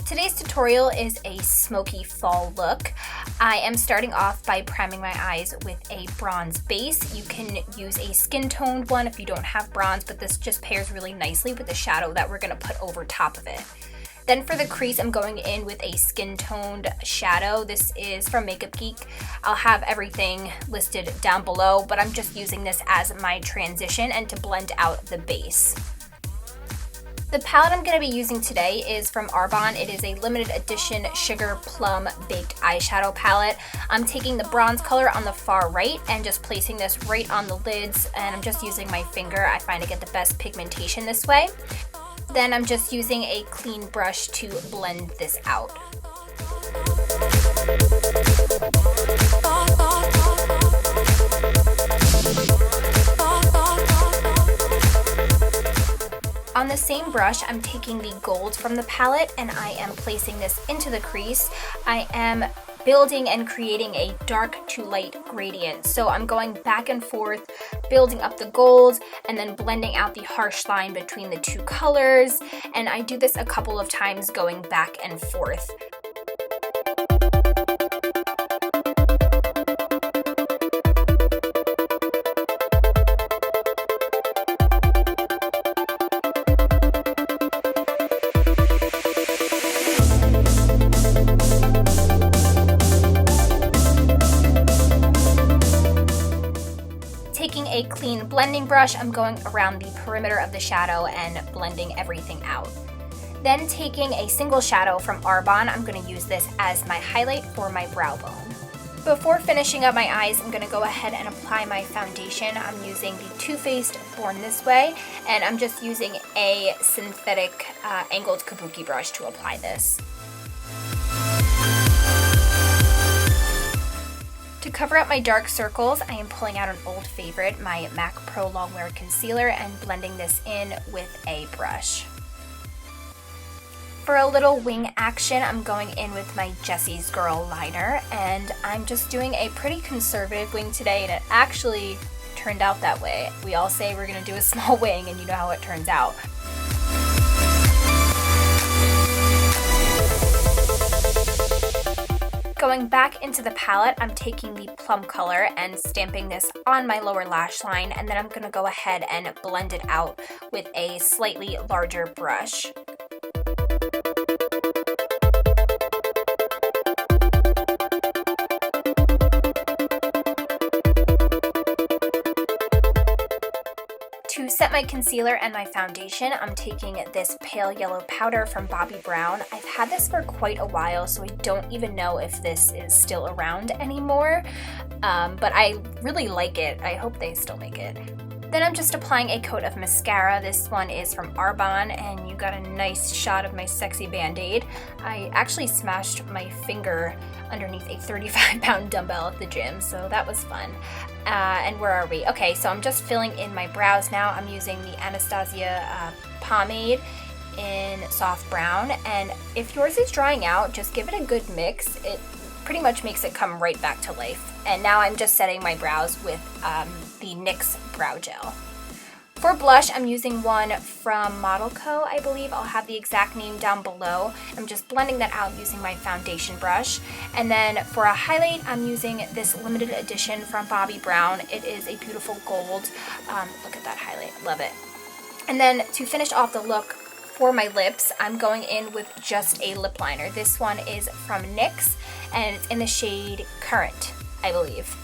Today's tutorial is a smoky fall look. I am starting off by priming my eyes with a bronze base. You can use a skin toned one if you don't have bronze, but this just pairs really nicely with the shadow that we're gonna put over top of it. Then for the crease, I'm going in with a skin toned shadow. This is from Makeup Geek. I'll have everything listed down below, but I'm just using this as my transition and to blend out the base. The palette I'm going to be using today is from Arbonne. It is a limited edition Sugar Plum Baked Eyeshadow palette. I'm taking the bronze color on the far right and just placing this right on the lids, and I'm just using my finger. I find I get the best pigmentation this way. Then I'm just using a clean brush to blend this out. On the same brush, I'm taking the gold from the palette and I am placing this into the crease. I am building and creating a dark to light gradient. So I'm going back and forth, building up the gold and then blending out the harsh line between the two colors. And I do this a couple of times going back and forth. Taking a clean blending brush, I'm going around the perimeter of the shadow and blending everything out. Then taking a single shadow from Arbonne, I'm going to use this as my highlight for my brow bone. Before finishing up my eyes, I'm going to go ahead and apply my foundation. I'm using the Too Faced Born This Way, and I'm just using a synthetic angled kabuki brush to apply this. To cover up my dark circles, I am pulling out an old favorite, my MAC Pro Longwear Concealer, and blending this in with a brush. For a little wing action, I'm going in with my Jessie's Girl liner, and I'm just doing a pretty conservative wing today, and it actually turned out that way. We all say we're going to do a small wing, and you know how it turns out. Going back into the palette, I'm taking the plum color and stamping this on my lower lash line, and then I'm going to go ahead and blend it out with a slightly larger brush. To set my concealer and my foundation, I'm taking this pale yellow powder from Bobbi Brown. I've had this for quite a while, so I don't even know if this is still around anymore, but I really like it. I hope they still make it. Then I'm just applying a coat of mascara. This one is from Arbonne, and you got a nice shot of my sexy band-aid. I actually smashed my finger underneath a 35-pound dumbbell at the gym, so that was fun. And where are we? Okay, so I'm just filling in my brows now. I'm using the Anastasia pomade in soft brown, and if yours is drying out, just give it a good mix. It pretty much makes it come right back to life. And now I'm just setting my brows with the NYX Brow Gel. For blush, I'm using one from Model Co, I believe. I'll have the exact name down below. I'm just blending that out using my foundation brush. And then for a highlight, I'm using this limited edition from Bobbi Brown. It is a beautiful gold. Look at that highlight, love it. And then to finish off the look, for my lips, I'm going in with just a lip liner. This one is from NYX, and it's in the shade Current, I believe.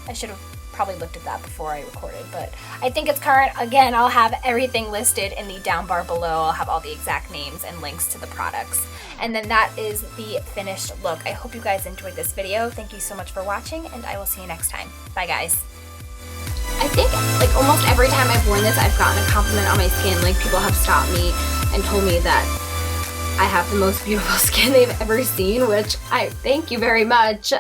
I should have probably looked at that before I recorded, but I think it's Current. Again, I'll have everything listed in the down bar below. I'll have all the exact names and links to the products. And then that is the finished look. I hope you guys enjoyed this video. Thank you so much for watching, and I will see you next time. Bye, guys. I think like almost every time I've worn this, I've gotten a compliment on my skin. Like, people have stopped me and told me that I have the most beautiful skin they've ever seen, which I thank you very much.